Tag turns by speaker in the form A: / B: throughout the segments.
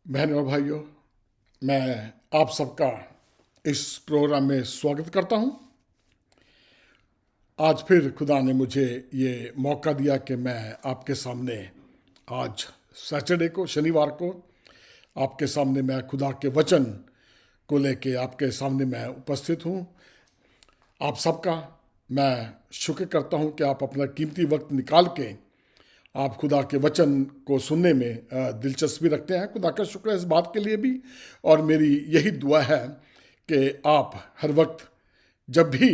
A: बहनों और भाइयों, मैं आप सबका इस प्रोग्राम में स्वागत करता हूं। आज फिर खुदा ने मुझे ये मौका दिया कि मैं आपके सामने आज सैटरडे को, शनिवार को, आपके सामने मैं खुदा के वचन को लेके आपके सामने मैं उपस्थित हूं। आप सबका मैं शुक्र करता हूं कि आप अपना कीमती वक्त निकाल के आप खुदा के वचन को सुनने में दिलचस्पी रखते हैं। खुदा का शुक्र है इस बात के लिए भी। और मेरी यही दुआ है कि आप हर वक्त जब भी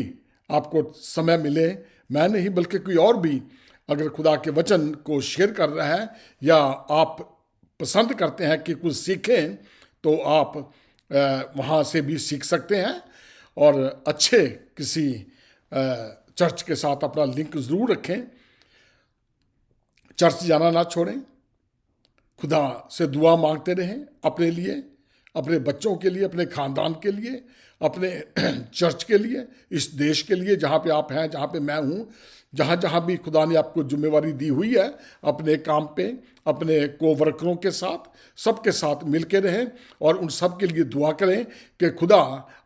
A: आपको समय मिले, मैं नहीं बल्कि कोई और भी अगर खुदा के वचन को शेयर कर रहा है या आप पसंद करते हैं कि कुछ सीखें, तो आप वहाँ से भी सीख सकते हैं। और अच्छे किसी चर्च के साथ अपना लिंक ज़रूर रखें। चर्च जाना ना छोड़ें। खुदा से दुआ मांगते रहें अपने लिए, अपने बच्चों के लिए, अपने ख़ानदान के लिए, अपने चर्च के लिए, इस देश के लिए जहाँ पे आप हैं, जहाँ पे मैं हूँ, जहाँ जहाँ भी खुदा ने आपको जिम्मेवारी दी हुई है, अपने काम पे, अपने कोवर्करों के साथ, सबके साथ मिल के रहें और उन सब के लिए दुआ करें कि खुदा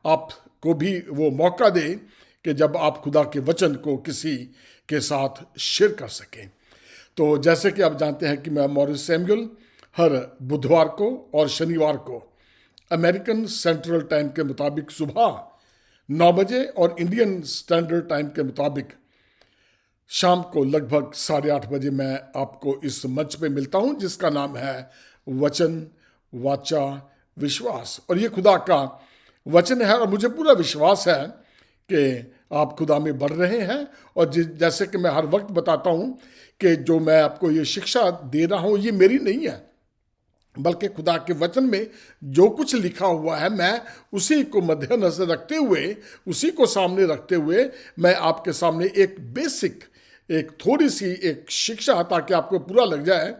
A: आपको भी वो मौका दे कि जब आप खुदा के वचन को किसी के साथ शेयर कर सकें। तो जैसे कि आप जानते हैं कि मैं मॉरिस सैमुअल हर बुधवार को और शनिवार को अमेरिकन सेंट्रल टाइम के मुताबिक सुबह 9 बजे और इंडियन स्टैंडर्ड टाइम के मुताबिक शाम को लगभग 8:30 बजे मैं आपको इस मंच पे मिलता हूं, जिसका नाम है वचन वाचा विश्वास। और ये खुदा का वचन है और मुझे पूरा विश्वास है कि आप खुदा में बढ़ रहे हैं। और जैसे कि मैं हर वक्त बताता हूं कि जो मैं आपको ये शिक्षा दे रहा हूं ये मेरी नहीं है, बल्कि खुदा के वचन में जो कुछ लिखा हुआ है मैं उसी को मद्देनजर रखते हुए, उसी को सामने रखते हुए मैं आपके सामने एक बेसिक, एक थोड़ी सी एक शिक्षा, ताकि आपको पूरा लग जाए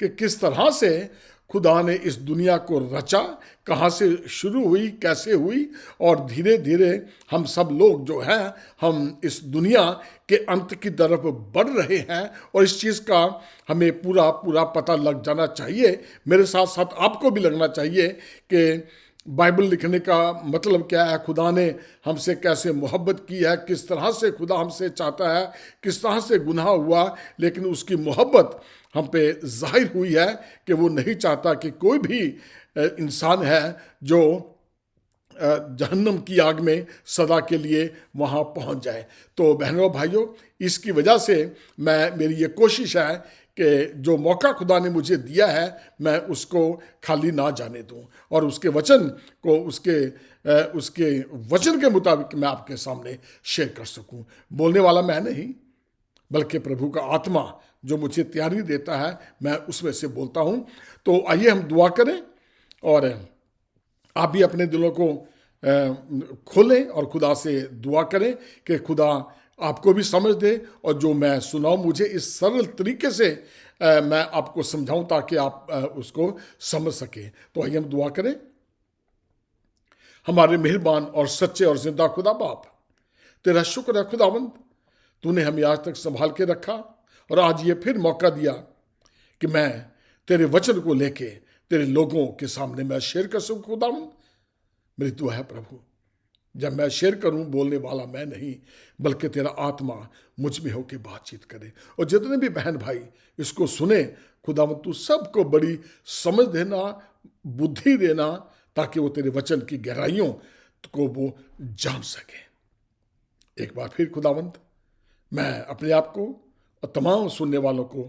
A: कि किस तरह से खुदा ने इस दुनिया को रचा, कहाँ से शुरू हुई, कैसे हुई, और धीरे धीरे हम सब लोग जो हैं हम इस दुनिया के अंत की तरफ बढ़ रहे हैं। और इस चीज़ का हमें पूरा पूरा पता लग जाना चाहिए। मेरे साथ साथ आपको भी लगना चाहिए कि बाइबल लिखने का मतलब क्या है, खुदा ने हमसे कैसे मोहब्बत की है, किस तरह से खुदा हमसे चाहता है, किस तरह से गुनाह हुआ, लेकिन उसकी मोहब्बत हम पे जाहिर हुई है कि वो नहीं चाहता कि कोई भी इंसान है जो जहन्नम की आग में सदा के लिए वहाँ पहुँच जाए। तो बहनों भाइयों, इसकी वजह से मेरी ये कोशिश है कि जो मौका खुदा ने मुझे दिया है मैं उसको खाली ना जाने दूं और उसके वचन को उसके वचन के मुताबिक मैं आपके सामने शेयर कर सकूं। बोलने वाला मैं नहीं, बल्कि प्रभु का आत्मा जो मुझे तैयारी देता है, मैं उसमें से बोलता हूं। तो आइए हम दुआ करें और आप भी अपने दिलों को खोलें और खुदा से दुआ करें कि खुदा आपको भी समझ दे और जो मैं सुनाऊं मुझे इस सरल तरीके से मैं आपको समझाऊं ताकि आप उसको समझ सकें। तो आइए हम दुआ करें। हमारे मेहरबान और सच्चे और जिंदा खुदा बाप, तेरा शुक्र है खुदावंद, तूने हमें आज तक संभाल के रखा और आज ये फिर मौका दिया कि मैं तेरे वचन को लेके तेरे लोगों के सामने मैं शेयर कर सकूं। खुदावंद, मेरी दुआ है प्रभु, जब मैं शेयर करूं बोलने वाला मैं नहीं, बल्कि तेरा आत्मा मुझ में होकर बातचीत करे। और जितने भी बहन भाई इसको सुने, खुदावंद तू सबको बड़ी समझ देना, बुद्धि देना, ताकि वो तेरे वचन की गहराइयों को वो जान सके। एक बार फिर खुदावंद, मैं अपने आप को और तमाम सुनने वालों को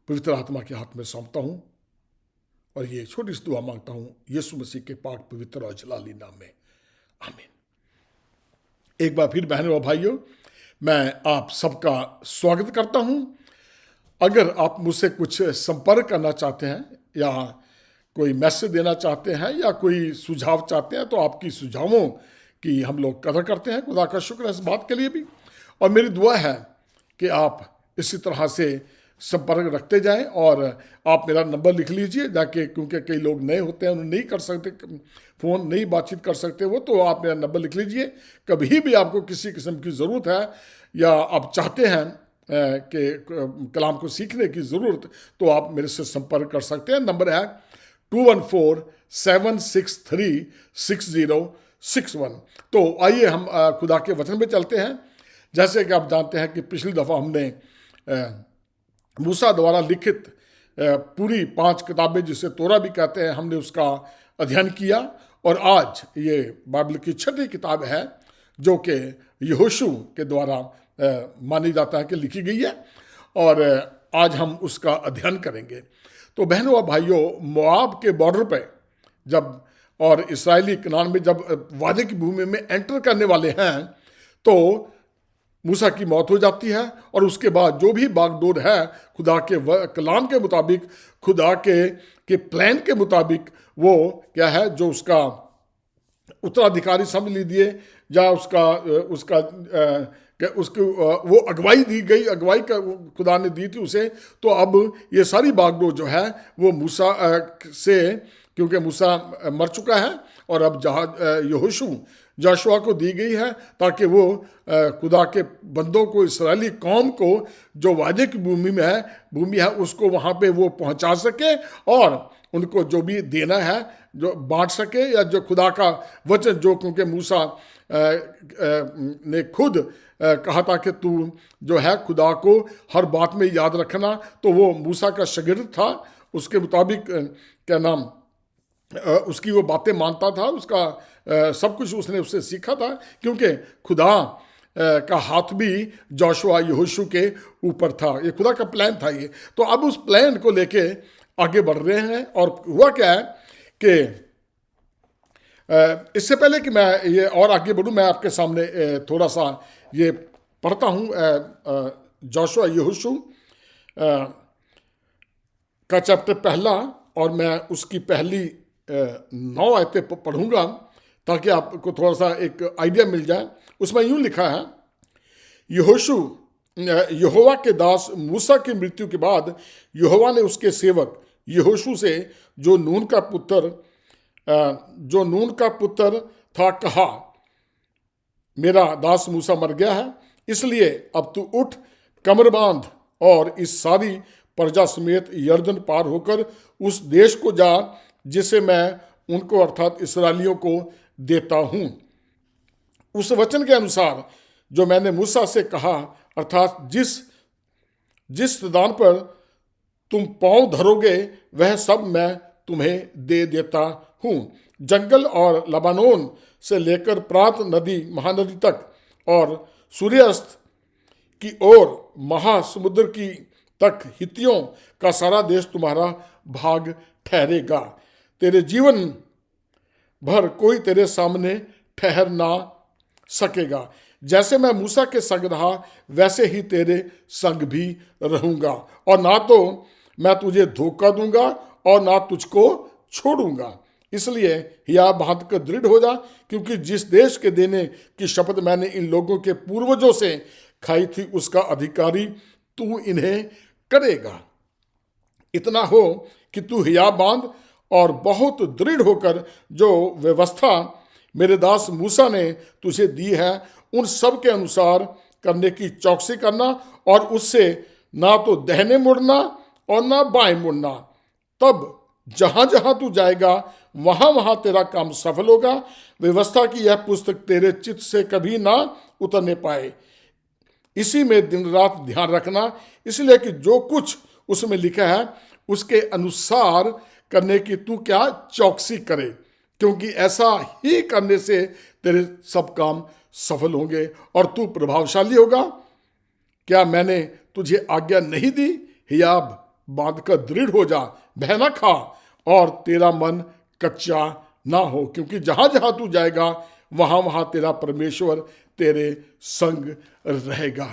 A: पवित्र आत्मा के हाथ में सौंपता हूं और ये छोटी सी दुआ मांगता हूं यीशु मसीह के पाक पवित्र और जलाली नाम में, आमीन। एक बार फिर बहनों और भाइयों, मैं आप सबका स्वागत करता हूं। अगर आप मुझसे कुछ संपर्क करना चाहते हैं या कोई मैसेज देना चाहते हैं या कोई सुझाव चाहते हैं, तो आपकी सुझावों की हम लोग कदर करते हैं। खुदा का शुक्र है इस बात के लिए भी। और मेरी दुआ है कि आप इसी तरह से संपर्क रखते जाएं और आप मेरा नंबर लिख लीजिए जाके, क्योंकि कई लोग नए होते हैं, उन्हें नहीं कर सकते फ़ोन, नहीं बातचीत कर सकते वो, तो आप मेरा नंबर लिख लीजिए। कभी भी आपको किसी किस्म की ज़रूरत है या आप चाहते हैं कि कलाम को सीखने की ज़रूरत, तो आप मेरे से संपर्क कर सकते हैं। नंबर है 214-763-6061। तो आइए हम खुदा के वचन में चलते हैं। जैसे कि आप जानते हैं कि पिछली दफ़ा हमने मूसा द्वारा लिखित पूरी 5 किताबें जिसे तोरा भी कहते हैं, हमने उसका अध्ययन किया। और आज ये बाइबल की 6ठी किताब है जो कि यहोशू के द्वारा मानी जाता है कि लिखी गई है, और आज हम उसका अध्ययन करेंगे। तो बहनों और भाइयों, मोआब के बॉर्डर पे जब और इस्राएली कनान में जब वादे की भूमि में एंटर करने वाले हैं तो मूसा की मौत हो जाती है। और उसके बाद जो भी बागडोर है खुदा के कलाम के मुताबिक, खुदा के प्लान के मुताबिक, वो क्या है जो उसका उत्तराधिकारी समझ लीजिए, या उसकी वो अगुवाई दी गई, अगुवाई का खुदा ने दी थी उसे। तो अब ये सारी बागडोर जो है वो मूसा से, क्योंकि मूसा मर चुका है और अब यहोशू जोशुआ को दी गई है ताकि वो खुदा के बंदों को, इस्राएली कौम को जो वादे की भूमि है उसको वहाँ पे वो पहुँचा सके और उनको जो भी देना है जो बांट सके, या जो खुदा का वचन, जो क्योंकि मूसा ने खुद कहा था कि तू जो है खुदा को हर बात में याद रखना, तो वो मूसा का शागिर्द था, उसके मुताबिक क्या नाम उसकी वो बातें मानता था, उसका सब कुछ उसने उससे सीखा था, क्योंकि खुदा का हाथ भी जोशुआ यहोशू के ऊपर था। ये खुदा का प्लान था ये। तो अब उस प्लान को लेके आगे बढ़ रहे हैं। और हुआ क्या है कि इससे पहले कि मैं ये और आगे बढ़ूं, मैं आपके सामने थोड़ा सा ये पढ़ता हूं जोशुआ यहोशू का चैप्टर 1, और मैं उसकी पहली 9 आयतें पढ़ूंगा ताकि आपको थोड़ा सा एक आइडिया मिल जाए। उसमें यूं लिखा है, यहोवा के दास मूसा की मृत्यु के बाद यहोवा ने उसके सेवक यहोशू से जो नून का पुत्र था कहा, मेरा दास मूसा मर गया है, इसलिए अब तू उठ, कमर बांध और इस सारी प्रजा समेत यर्दन पार होकर उस देश को जा जिसे मैं उनको अर्थात इस्राएलियों को देता हूं। उस वचन के अनुसार जो मैंने मूसा से कहा, अर्थात जिस स्थान पर तुम पांव धरोगे वह सब मैं तुम्हें दे देता हूं। जंगल और लबानोन से लेकर प्रात नदी, महानदी तक, और सूर्यास्त की ओर महासमुद्र की तक हित्तियों का सारा देश तुम्हारा भाग ठहरेगा। तेरे जीवन भर कोई तेरे सामने ठहर ना सकेगा। जैसे मैं मूसा के संग रहा वैसे ही तेरे संग भी रहूंगा, और ना तो मैं तुझे धोखा दूंगा और ना तुझको छोड़ूंगा। इसलिए हिया बांध कर दृढ़ हो जा, क्योंकि जिस देश के देने की शपथ मैंने इन लोगों के पूर्वजों से खाई थी उसका अधिकारी तू इन्हें करेगा। इतना हो कि तू हिया बांध और बहुत दृढ़ होकर जो व्यवस्था मेरे दास मूसा ने तुझे दी है उन सब के अनुसार करने की चौकसी करना, और उससे ना तो दाहिने मुड़ना और ना बाएं मुड़ना। तब जहां जहां तू जाएगा वहां वहां तेरा काम सफल होगा। व्यवस्था की यह पुस्तक तेरे चित्त से कभी ना उतरने पाए, इसी में दिन रात ध्यान रखना, इसलिए कि जो कुछ उसमें लिखा है उसके अनुसार करने की तू क्या चौकसी करे, क्योंकि ऐसा ही करने से तेरे सब काम सफल होंगे और तू प्रभावशाली होगा। क्या मैंने तुझे आज्ञा नहीं दी? हियाब बांध कर दृढ़ हो जा, बह ना खा और तेरा मन कच्चा ना हो, क्योंकि जहां जहां तू जाएगा वहां वहां तेरा परमेश्वर तेरे संग रहेगा।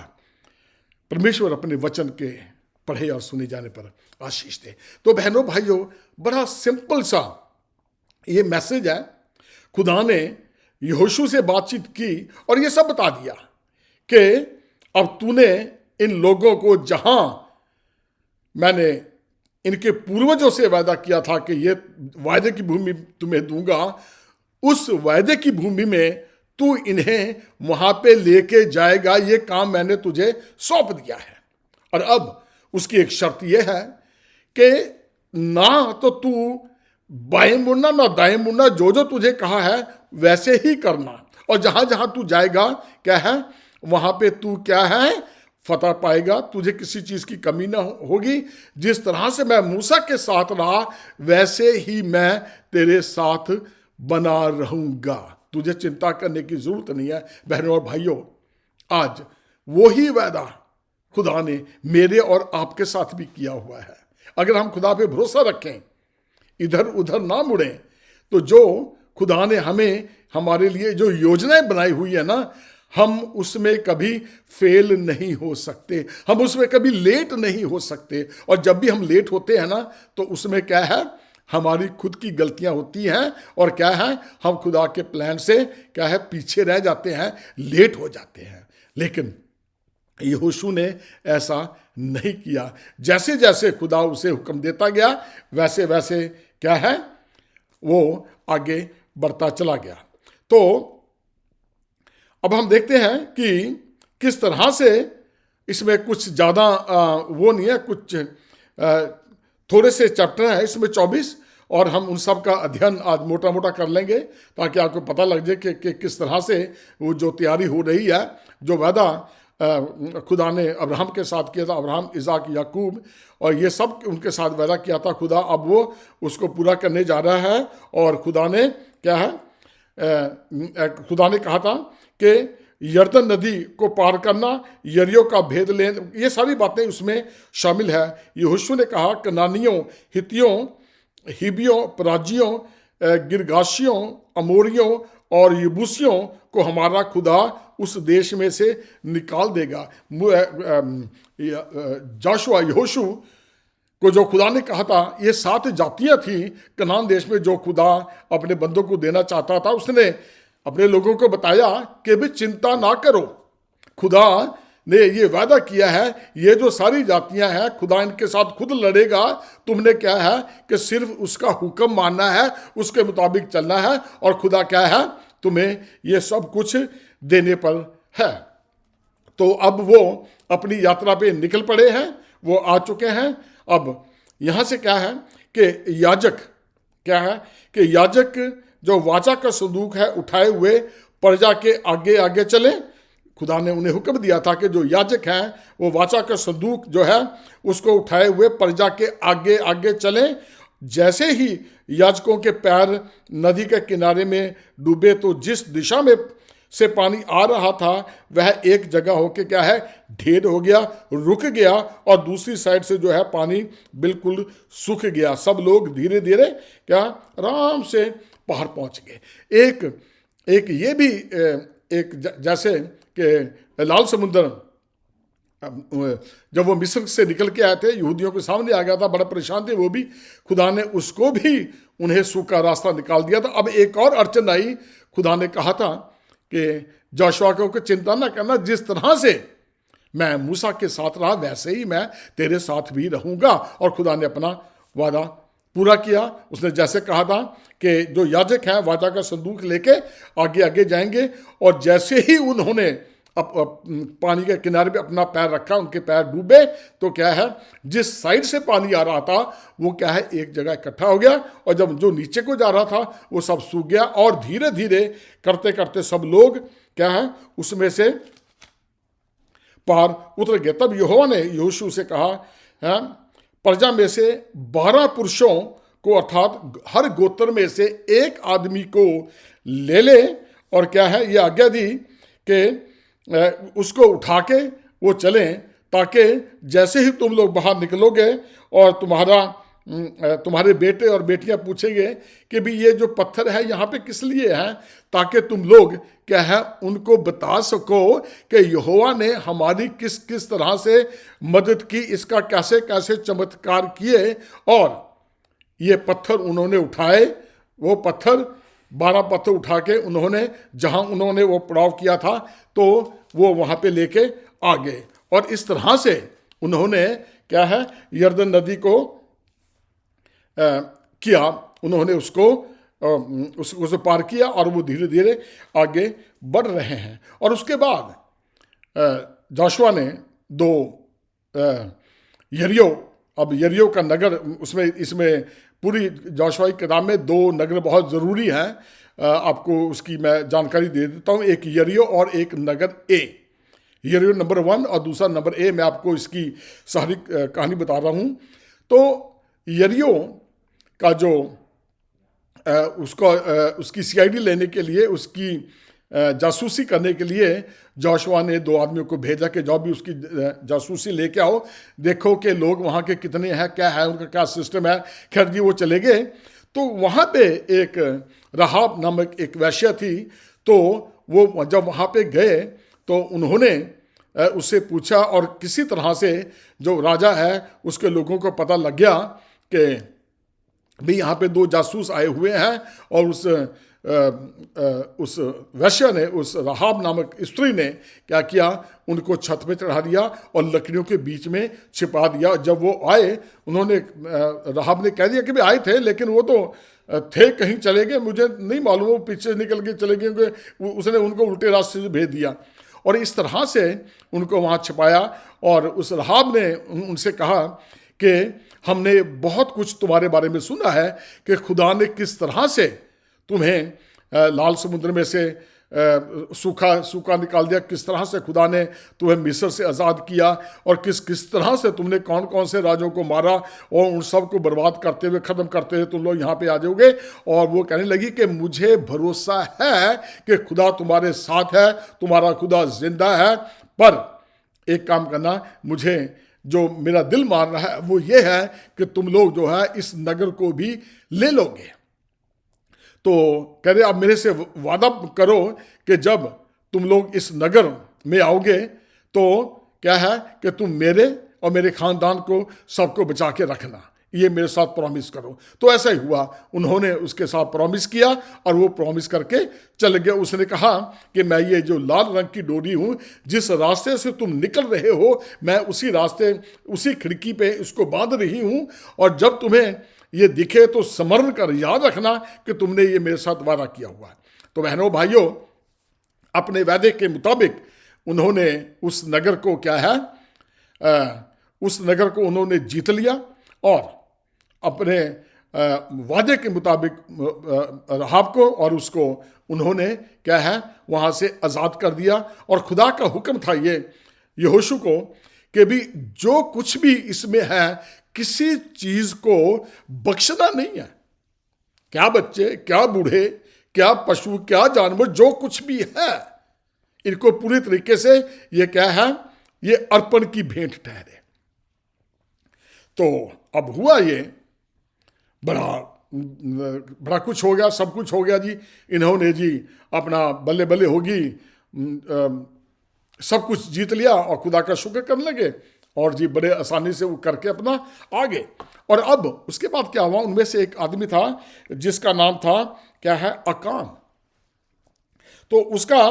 A: परमेश्वर अपने वचन के पढ़े और सुने जाने पर आशीष दे। तो बहनों भाइयों, बड़ा सिंपल सा ये मैसेज है। खुदा ने यहोशू से बातचीत की और ये सब बता दिया कि अब तूने इन लोगों को जहां मैंने इनके पूर्वजों से वायदा किया था कि ये वायदे की भूमि तुम्हें दूंगा, उस वायदे की भूमि में तू इन्हें वहां पे लेके जाएगा। ये काम मैंने तुझे सौंप दिया है। और अब उसकी एक शर्त यह है कि ना तो तू बाएं मुड़ना ना दाएं मुड़ना, जो जो तुझे कहा है वैसे ही करना, और जहां जहां तू जाएगा क्या है वहां पे तू क्या है फतह पाएगा, तुझे किसी चीज की कमी ना होगी। जिस तरह से मैं मूसा के साथ रहा वैसे ही मैं तेरे साथ बना रहूंगा, तुझे चिंता करने की जरूरत नहीं है। बहनों और भाइयों, आज वो ही वादा खुदा ने मेरे और आपके साथ भी किया हुआ है। अगर हम खुदा पे भरोसा रखें, इधर उधर ना मुड़ें, तो जो खुदा ने हमें हमारे लिए जो योजनाएं बनाई हुई है ना, हम उसमें कभी फेल नहीं हो सकते, हम उसमें कभी लेट नहीं हो सकते। और जब भी हम लेट होते हैं ना, तो उसमें क्या है, हमारी खुद की गलतियां होती हैं, और क्या है, हम खुदा के प्लान से क्या है पीछे रह जाते हैं, लेट हो जाते हैं। लेकिन यहोशू ने ऐसा नहीं किया, जैसे जैसे खुदा उसे हुक्म देता गया वैसे वैसे क्या है वो आगे बढ़ता चला गया। तो अब हम देखते हैं कि किस तरह से इसमें कुछ ज़्यादा वो नहीं है, कुछ थोड़े से चैप्टर हैं इसमें 24, और हम उन सब का अध्ययन आज मोटा मोटा कर लेंगे ताकि आपको पता लग जाए कि किस तरह से वो जो तैयारी हो रही है, जो वादा खुदा ने अब्राहम के साथ किया था, अब्राहम, इसाक, याकूब, और ये सब उनके साथ वादा किया था खुदा, अब वो उसको पूरा करने जा रहा है। और खुदा ने क्या है, खुदा ने कहा था कि यरदन नदी को पार करना, यरियो का भेद ले, ये सारी बातें उसमें शामिल है। यहोशू ने कहा कनानियों, हित्तियों, हिबियों, पराजियों, गिरगाशियों, अमोरियों और यबूसियों को हमारा खुदा उस देश में से निकाल देगा। जोशुआ, यहोशू को जो खुदा ने कहा था, ये 7 जातियां थी कनान देश में जो खुदा अपने बंदों को देना चाहता था। उसने अपने लोगों को बताया कि भी चिंता ना करो, खुदा ने ये वादा किया है, ये जो सारी जातियां हैं खुदा इनके साथ खुद लड़ेगा, तुमने क्या है कि सिर्फ उसका हुक्म मानना है, उसके मुताबिक चलना है, और खुदा क्या है तुम्हें ये सब कुछ देने पर है। तो अब वो अपनी यात्रा पे निकल पड़े हैं, वो आ चुके हैं। अब यहां से क्या है कि याजक क्या है कि याजक जो वाचा का संदूक है उठाए हुए प्रजा के आगे आगे चले। खुदा ने उन्हें हुक्म दिया था कि जो याजक हैं वो वाचा का संदूक जो है उसको उठाए हुए प्रजा के आगे आगे चलें। जैसे ही याजकों के पैर नदी के किनारे में डूबे, तो जिस दिशा में से पानी आ रहा था वह एक जगह होके क्या है ढेर हो गया, रुक गया, और दूसरी साइड से जो है पानी बिल्कुल सूख गया। सब लोग धीरे धीरे क्या आराम से पार पहुंच गए। एक ये भी एक जैसे कि लाल समुद्र जब वो मिस्र से निकल के आए थे, यहूदियों के सामने आ गया था, बड़ा परेशान थे वो भी, खुदा ने उसको भी उन्हें सूखा रास्ता निकाल दिया था। अब एक और अड़चन आई, खुदा ने कहा था कि जोशुआ को चिंता ना करना, जिस तरह से मैं मूसा के साथ रहा वैसे ही मैं तेरे साथ भी रहूंगा। और खुदा ने अपना वादा पूरा किया। उसने जैसे कहा था कि जो याजक हैं वाचा का संदूक लेके आगे आगे जाएंगे, और जैसे ही उन्होंने पानी के किनारे पे अपना पैर रखा, उनके पैर डूबे, तो क्या है जिस साइड से पानी आ रहा था वो क्या है एक जगह इकट्ठा हो गया, और जब जो नीचे को जा रहा था वो सब सूख गया, और धीरे धीरे करते करते सब लोग क्या है उसमें से पार उतर गए। तब यहोवा ने यहोशू से कहा है प्रजा में से 12 पुरुषों को, अर्थात हर गोत्र में से एक आदमी को ले ले, और क्या है ये आज्ञा दी कि उसको उठा के वो चलें, ताकि जैसे ही तुम लोग बाहर निकलोगे और तुम्हारे बेटे और बेटियां पूछेंगे कि भी ये जो पत्थर है यहाँ पे किस लिए है, ताकि तुम लोग क्या है उनको बता सको कि यहोवा ने हमारी किस किस तरह से मदद की, इसका कैसे कैसे चमत्कार किए। और ये पत्थर उन्होंने उठाए, वो 12 पत्थर उठा के उन्होंने जहां उन्होंने वो पड़ाव किया था तो वो वहां पे लेके आ गए, और इस तरह से उन्होंने क्या है यरदन नदी को किया, उन्होंने उसको पार किया, और वो धीरे धीरे आगे बढ़ रहे हैं। और उसके बाद जोशुआ ने 2 यरियो अब यरीहो का नगर, उसमें इसमें पूरी जोशुआ की किताब में 2 नगर बहुत ज़रूरी हैं, आपको उसकी मैं जानकारी दे देता हूँ। एक यरीहो और एक नगर ए। यरीहो नंबर 1 और दूसरा नंबर ए। मैं आपको इसकी सारी कहानी बता रहा हूँ। तो यरीहो का जो उसकी सीआईडी लेने के लिए, उसकी जासूसी करने के लिए जोशुआ ने 2 आदमियों को भेजा कि जाओ भी उसकी जासूसी लेके आओ, देखो कि लोग वहाँ के कितने हैं, क्या है उनका, क्या सिस्टम है। खैर जी, वो चले गए। तो वहाँ पे एक राहाब नामक एक वेश्या थी। तो वो जब वहाँ पे गए तो उन्होंने उससे पूछा, और किसी तरह से जो राजा है उसके लोगों को पता लग गया कि भी यहाँ पे 2 जासूस आए हुए हैं। और उस वेश्या ने, उस राहाब नामक स्त्री ने क्या किया, उनको छत पे चढ़ा दिया और लकड़ियों के बीच में छिपा दिया। जब वो आए, उन्होंने, राहाब ने कह दिया कि भी आए थे, लेकिन वो तो थे कहीं चले गए, मुझे नहीं मालूम, वो पीछे निकल के चले गए, उसने उनको उल्टे रास्ते से भेज दिया। और इस तरह से उनको वहाँ छिपाया। और उस राहाब ने उनसे कहा कि हमने बहुत कुछ तुम्हारे बारे में सुना है कि खुदा ने किस तरह से तुम्हें लाल समुद्र में से सूखा निकाल दिया, किस तरह से खुदा ने तुम्हें मिस्र से आज़ाद किया, और किस तरह से तुमने कौन कौन से राजों को मारा, और उन सब को बर्बाद करते हुए, ख़त्म करते हुए तुम लोग यहाँ पे आ जाओगे। और वो कहने लगी कि मुझे भरोसा है कि खुदा तुम्हारे साथ है, तुम्हारा खुदा जिंदा है। पर एक काम करना, मुझे जो मेरा दिल मान रहा है वो ये है कि तुम लोग जो है इस नगर को भी ले लोगे। तो कह रहे, आप मेरे से वादा करो कि जब तुम लोग इस नगर में आओगे तो क्या है कि तुम मेरे और मेरे खानदान को सबको बचा के रखना, ये मेरे साथ प्रॉमिस करो। तो ऐसा ही हुआ, उन्होंने उसके साथ प्रॉमिस किया और वो प्रॉमिस करके चले गए। उसने कहा कि मैं ये जो लाल रंग की डोरी हूँ, जिस रास्ते से तुम निकल रहे हो, मैं उसी रास्ते, उसी खिड़की पे इसको बांध रही हूँ, और जब तुम्हें ये दिखे तो स्मरण कर याद रखना कि तुमने ये मेरे साथ वादा किया हुआ है। तो बहनों भाइयों, अपने वादे के मुताबिक उन्होंने उस नगर को क्या है, उस नगर को उन्होंने जीत लिया, और अपने वादे के मुताबिक राहाब को और उसको उन्होंने क्या है वहाँ से आज़ाद कर दिया। और खुदा का हुक्म था ये यहोशू को कि भी जो कुछ भी इसमें है, किसी चीज़ को बख्शना नहीं है। क्या बच्चे, क्या बूढ़े, क्या पशु, क्या जानवर, जो कुछ भी है, इनको पूरी तरीके से ये क्या है, ये अर्पण की भेंट ठहरे। तो अब हुआ ये, बड़ा कुछ हो गया, सब कुछ हो गया जी। इन्होंने जी अपना बल्ले बल्ले होगी सब कुछ जीत लिया और खुदा का शुक्र करने लगे, और जी बड़े आसानी से वो करके अपना आगे। और अब उसके बाद क्या हुआ, उनमें से एक आदमी था जिसका नाम था क्या है, अकान। तो उसका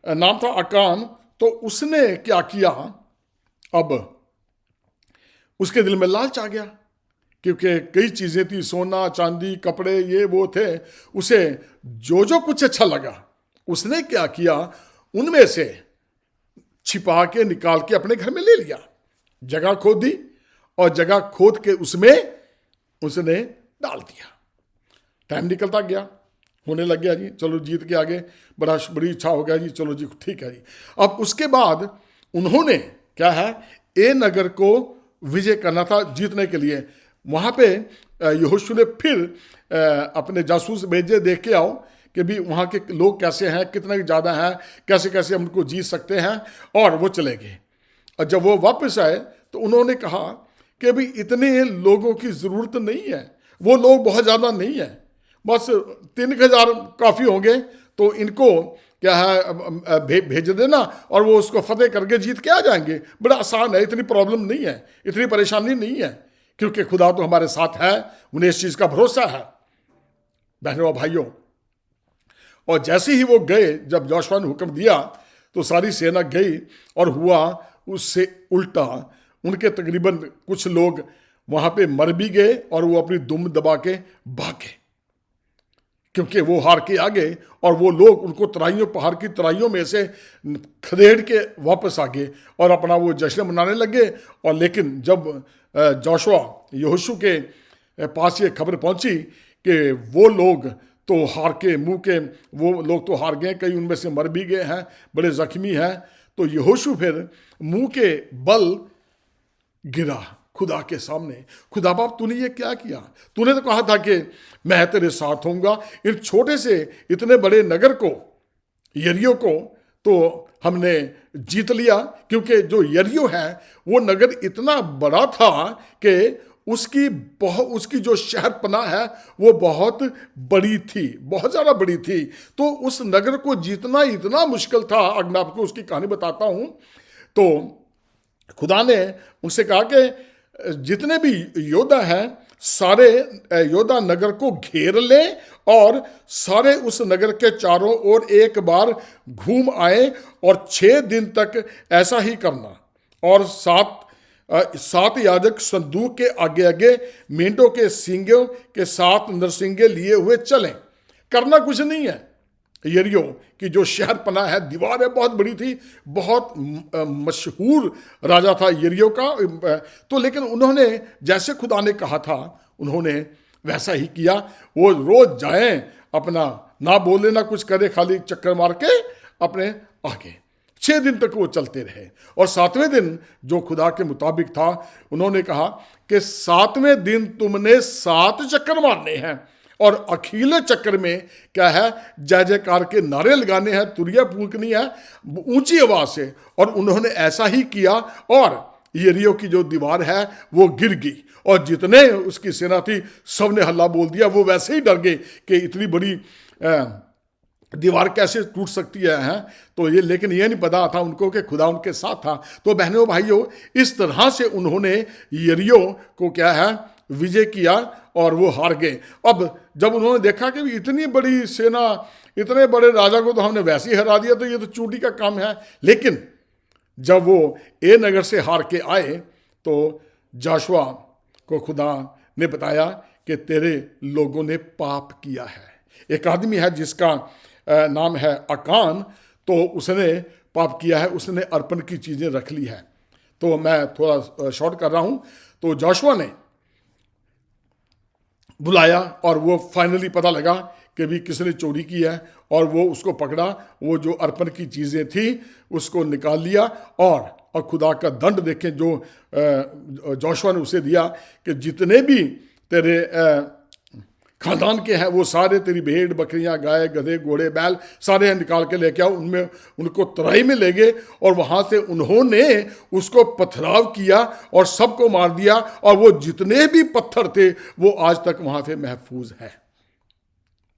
A: नाम था अकान। तो उसने क्या किया, अब उसके दिल में लालच आ गया, क्योंकि कई चीज़ें थी, सोना चांदी कपड़े ये वो थे। उसे जो जो कुछ अच्छा लगा उसने क्या किया, उनमें से छिपा के निकाल के अपने घर में ले लिया। जगह खोदी और जगह खोद के उसमें उसने डाल दिया। टाइम निकलता गया, होने लग गया जी, चलो जीत के आगे बड़ी इच्छा हो गया जी, चलो जी ठीक है जी। अब उसके बाद उन्होंने क्या है, ए नगर को विजय करना था जीतने के लिए। वहाँ पे यहोशू ने फिर अपने जासूस भेजे, देख के आओ कि भी वहाँ के लोग कैसे हैं, कितने ज़्यादा हैं, कैसे कैसे हम उनको जीत सकते हैं। और वो चले गए, और जब वो वापस आए तो उन्होंने कहा कि भी इतने लोगों की ज़रूरत नहीं है, वो लोग बहुत ज़्यादा नहीं है, बस 3000 काफ़ी होंगे, तो इनको क्या है भेज देना और वो उसको फतेह करके जीत के आ जाएंगे। बड़ा आसान है, इतनी प्रॉब्लम नहीं है, इतनी परेशानी नहीं है, क्योंकि खुदा तो हमारे साथ है, उन्हें इस चीज़ का भरोसा है। बहनों और भाइयों, और जैसे ही वो गए, जब जोशुआ ने हुक्म दिया तो सारी सेना गई, और हुआ उससे उल्टा। उनके तकरीबन कुछ लोग वहाँ पे मर भी गए और वो अपनी दुम दबा के भागे। क्योंकि वो हार के आ गए और वो लोग उनको तराइयों, पहाड़ की तराइयों में से खदेड़ के वापस आ गए और अपना वो जश्न मनाने लगे। और लेकिन जब जोशुआ यहोशू के पास ये खबर पहुंची कि वो लोग तो हार के मुंह के, वो लोग तो हार गए, कई उनमें से मर भी गए हैं, बड़े जख्मी हैं, तो यहोशू फिर मुंह के बल गिरा खुदा के सामने। खुदा बाप तूने ये क्या किया? तूने तो कहा था कि मैं तेरे साथ होऊंगा। इन छोटे से इतने बड़े नगर को, यरियो को, तो हमने जीत लिया, क्योंकि जो यरियो है वो नगर इतना बड़ा था कि उसकी जो शहर पनाह है वो बहुत बड़ी थी, बहुत ज़्यादा बड़ी थी। तो उस नगर को जीतना इतना मुश्किल था। अब मैं आपको उसकी कहानी बताता हूँ। तो खुदा ने उनसे कहा कि जितने भी योद्धा हैं सारे योद्धा नगर को घेर लें और सारे उस नगर के चारों ओर एक बार घूम आए और 6 दिन तक ऐसा ही करना। और सात याजक संदूक के आगे आगे मेंढों के सींगों के 7 नरसिंगे लिए हुए चलें। करना कुछ नहीं है। यरियो की जो शहर पना है, दीवार है, बहुत बड़ी थी, बहुत मशहूर राजा था यरियो का। तो लेकिन उन्होंने जैसे खुदा ने कहा था उन्होंने वैसा ही किया। वो रोज जाएं, अपना ना बोले ना कुछ करे, खाली चक्कर मार के अपने आगे। 6 दिन तक वो चलते रहे। और 7वें दिन जो खुदा के मुताबिक था, उन्होंने कहा कि 7वें दिन तुमने 7 चक्कर मारने हैं और अखीले चक्कर में क्या है, जय जयकार के नारे लगाने हैं, तुरिया फूंकनी है ऊंची आवाज से। और उन्होंने ऐसा ही किया और यरीहो की जो दीवार है वो गिर गई और जितने उसकी सेना थी सबने हल्ला बोल दिया। वो वैसे ही डर गए कि इतनी बड़ी दीवार कैसे टूट सकती है। तो ये, लेकिन ये नहीं पता था उनको कि खुदा उनके साथ था। तो बहनों भाइयों, इस तरह से उन्होंने यरीहो को क्या है विजय किया और वो हार गए। अब जब उन्होंने देखा कि इतनी बड़ी सेना, इतने बड़े राजा को तो हमने वैसे ही हरा दिया, तो ये तो चूटी का काम है। लेकिन जब वो ए नगर से हार के आए तो जोशुआ को खुदा ने बताया कि तेरे लोगों ने पाप किया है। एक आदमी है जिसका नाम है अकान, तो उसने पाप किया है, उसने अर्पण की चीज़ें रख ली है। तो मैं थोड़ा शॉर्ट कर रहा हूं। तो जोशुआ ने बुलाया और वो फाइनली पता लगा कि भी किसने चोरी की है और वो उसको पकड़ा। वो जो अर्पण की चीज़ें थी उसको निकाल लिया और खुदा का दंड देखें जो जोशुआ ने उसे दिया कि जितने भी तेरे खानदान के हैं वो सारे, तेरी भेड़ बकरियां, गाय, गधे, घोड़े, बैल सारे निकाल के लेके आओ। उनमें उनको तराई में ले गए और वहाँ से उन्होंने उसको पथराव किया और सबको मार दिया। और वो जितने भी पत्थर थे वो आज तक वहाँ से महफूज है।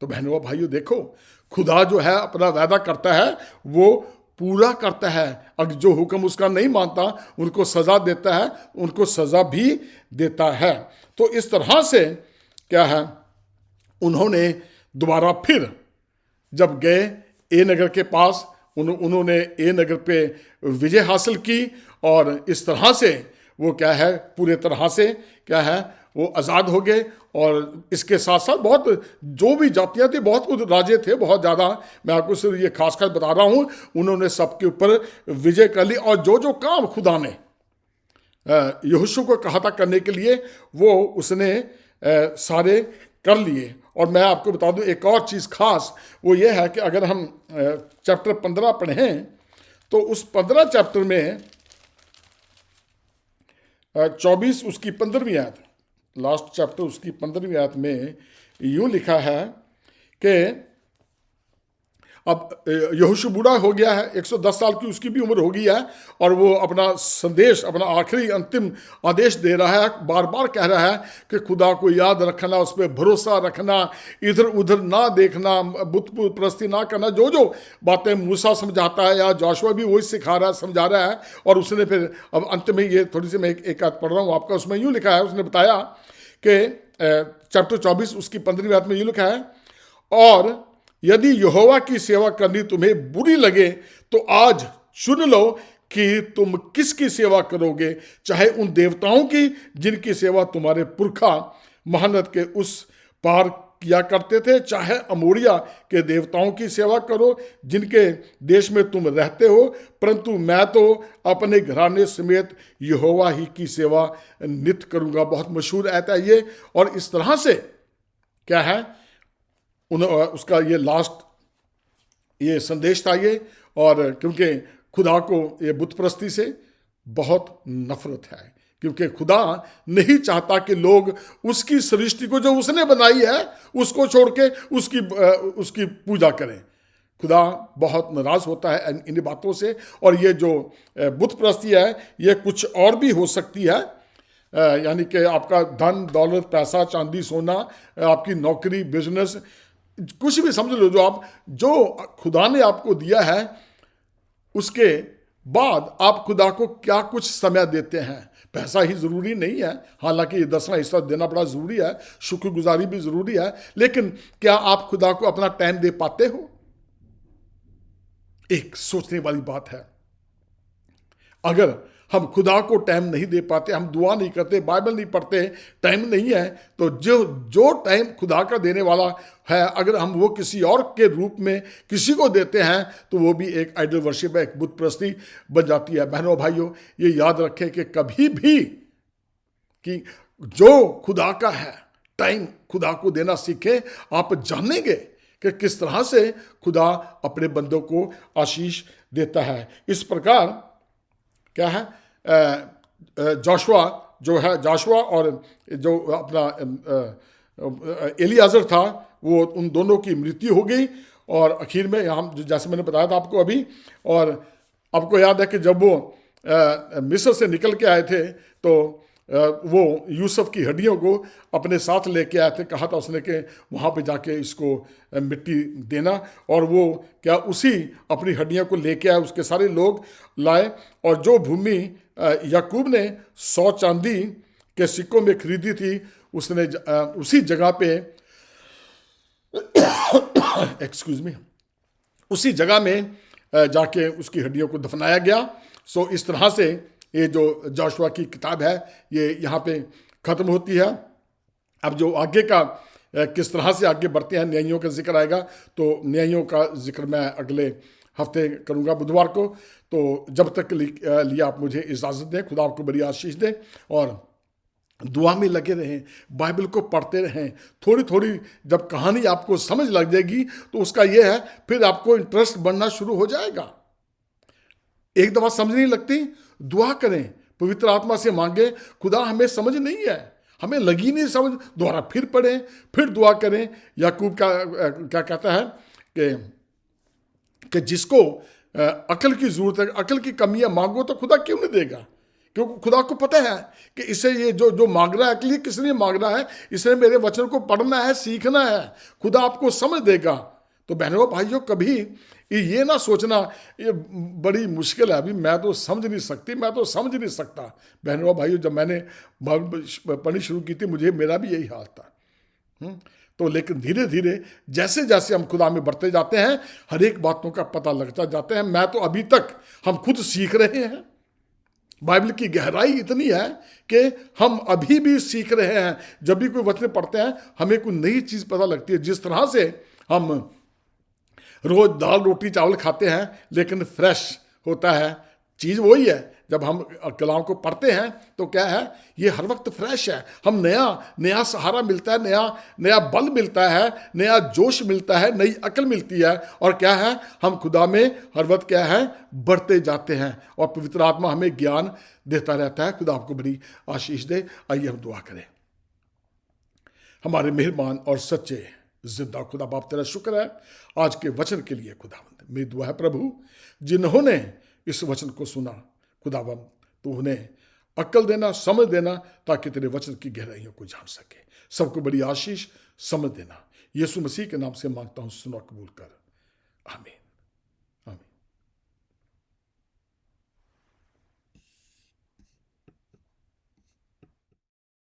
A: तो बहनों भाइयों देखो, खुदा जो है अपना वादा करता है वो पूरा करता है। अगर जो हुक्म उसका नहीं मानता उनको सज़ा देता है, उनको सज़ा भी देता है। तो इस तरह से क्या है, उन्होंने दोबारा फिर जब गए ए नगर के पास, उन्होंने ए नगर पे विजय हासिल की और इस तरह से वो क्या है पूरे तरह से क्या है वो आज़ाद हो गए। और इसके साथ साथ बहुत जो भी जातियाँ थी, बहुत कुछ राजे थे, बहुत ज़्यादा, मैं आपको सिर्फ ये खास बता रहा हूँ, उन्होंने सबके ऊपर विजय कर ली। और जो जो काम खुदा ने यहोशू को कहा था करने के लिए वो उसने सारे कर लिए। और मैं आपको बता दूं एक और चीज़ खास, वो ये है कि अगर हम चैप्टर 15 पढ़ें तो उस 15 चैप्टर में 24 उसकी 15वीं आयत, लास्ट चैप्टर उसकी 15वीं आयत में यूँ लिखा है कि अब यहोशू बूढ़ा हो गया है, 110 साल की उसकी भी उम्र हो गई है और वो अपना संदेश, अपना आखिरी अंतिम आदेश दे रहा है, बार बार कह रहा है कि खुदा को याद रखना, उस पर भरोसा रखना, इधर उधर ना देखना, बुत परस्ती ना करना। जो जो बातें मूसा समझाता है या जोशुआ भी वही सिखा रहा है, समझा रहा है। और उसने फिर अब अंत में ये थोड़ी सी मैं एक आयत पढ़ रहा हूँ आपका, उसमें यूँ लिखा है, उसने बताया कि चैप्टर 24 उसकी 15वीं आयत में यूँ लिखा है, और यदि यहोवा की सेवा करनी तुम्हें बुरी लगे तो आज चुन लो कि तुम किसकी सेवा करोगे, चाहे उन देवताओं की जिनकी सेवा तुम्हारे पुरखा महानद के उस पार किया करते थे, चाहे अमोरिया के देवताओं की सेवा करो जिनके देश में तुम रहते हो, परंतु मैं तो अपने घराने समेत यहोवा ही की सेवा नित्य करूंगा। बहुत मशहूर आयत है ये। और इस तरह से क्या है, उसका ये लास्ट ये संदेश था ये। और क्योंकि खुदा को ये बुत परस्ती से बहुत नफरत है, क्योंकि खुदा नहीं चाहता कि लोग उसकी सृष्टि को जो उसने बनाई है उसको छोड़ के उसकी पूजा करें। खुदा बहुत नाराज होता है इन बातों से। और ये जो बुत परस्ती है ये कुछ और भी हो सकती है, यानी कि आपका धन दौलत पैसा चांदी सोना, आपकी नौकरी बिजनेस, कुछ भी समझ लो, जो खुदा ने आपको दिया है उसके बाद आप खुदा को क्या कुछ समय देते हैं। पैसा ही ज़रूरी नहीं है, हालांकि ये 10वां हिस्सा देना बड़ा ज़रूरी है, शुक्रगुजारी भी ज़रूरी है, लेकिन क्या आप खुदा को अपना टाइम दे पाते हो? एक सोचने वाली बात है। अगर हम खुदा को टाइम नहीं दे पाते, हम दुआ नहीं करते, बाइबल नहीं पढ़ते, टाइम नहीं है, तो जो टाइम खुदा का देने वाला है अगर हम वो किसी और के रूप में किसी को देते हैं तो वो भी एक आइडल वर्शिप है, एक बुत परस्ती बन जाती है। बहनों भाइयों, ये याद रखें कि कभी भी कि जो खुदा का है टाइम खुदा को देना सीखें। आप जानेंगे कि किस तरह से खुदा अपने बंदों को आशीष देता है। इस प्रकार क्या है, जोशुआ और जो अपना एलियाजर था, वो उन दोनों की मृत्यु हो गई। और आखिर में हम जैसे मैंने बताया था आपको अभी, और आपको याद है कि जब वो मिस्र से निकल के आए थे तो वो यूसुफ की हड्डियों को अपने साथ लेके आए थे। कहा था उसने कि वहाँ पे जाके इसको मिट्टी देना, और वो क्या उसी अपनी हड्डियों को लेके आए, उसके सारे लोग लाए। और जो भूमि याकूब ने 100 चांदी के सिक्कों में खरीदी थी, उसने उसी जगह पे एक्सक्यूज मी उसी जगह में जाके उसकी हड्डियों को दफनाया गया। सो इस तरह से ये जो जोशुआ की किताब है ये यहाँ पे ख़त्म होती है। अब जो आगे का किस तरह से आगे बढ़ते हैं, न्यायियों का जिक्र आएगा, तो न्यायियों का जिक्र मैं अगले हफ्ते करूँगा बुधवार को। तो जब तक लिए आप मुझे इजाज़त दें। खुदा आपको बड़ी आशीष दे, और दुआ में लगे रहें, बाइबल को पढ़ते रहें। थोड़ी थोड़ी जब कहानी आपको समझ लग जाएगी तो उसका ये है, फिर आपको इंटरेस्ट बढ़ना शुरू हो जाएगा। एक दफ़ा समझ नहीं लगती, दुआ करें, पवित्र आत्मा से मांगे, खुदा हमें समझ नहीं है, हमें लगी नहीं समझ, दोबारा फिर पढ़ें, फिर दुआ करें। याकूब का क्या कहता है कि जिसको अकल की ज़रूरत है, अकल की कमियां मांगो तो खुदा क्यों नहीं देगा, क्योंकि खुदा को पता है कि इसे ये जो मांग रहा है अकल किस लिए मांग रहा है, इसने मेरे वचन को पढ़ना है, सीखना है, खुदा आपको समझ देगा। तो बहनों भाइयों, कभी ये ना सोचना ये बड़ी मुश्किल है, अभी मैं तो समझ नहीं सकती, मैं तो समझ नहीं सकता। बहनों भाइयों, जब मैंने पढ़नी शुरू की थी मेरा भी यही हाल था। तो लेकिन धीरे धीरे जैसे जैसे हम खुदा में बढ़ते जाते हैं, हर एक बातों का पता लगता जाता है। मैं तो अभी तक हम खुद सीख रहे हैं। बाइबल की गहराई इतनी है कि हम अभी भी सीख रहे हैं। जब भी कोई वचन पढ़ते हैं हमें कोई नई चीज़ पता लगती है। जिस तरह से हम रोज दाल रोटी चावल खाते हैं लेकिन फ्रेश होता है, चीज़ वही है। जब हम कलाम को पढ़ते हैं तो क्या है, ये हर वक्त फ्रेश है। हम नया सहारा मिलता है, नया बल मिलता है, नया जोश मिलता है, नई अकल मिलती है। और क्या है, हम खुदा में हर वक्त क्या है, बढ़ते जाते हैं, और पवित्र आत्मा हमें ज्ञान देता रहता है। खुदा आपको बड़ी आशीष दे। आइए हम दुआ करें। हमारे मेहरबान और सच्चे जिंदा खुदा बाप, तेरा शुक्र है आज के वचन के लिए। खुदावंद, मेरी दुआ है प्रभु, जिन्होंने इस वचन को सुना, खुदावंद तो उन्हें अक्ल देना, समझ देना, ताकि तेरे वचन की गहराइयों को जान सके। सबको बड़ी आशीष, समझ देना। यीशु मसीह के नाम से मांगता हूँ, सुनो, कबूल कर, आमीन।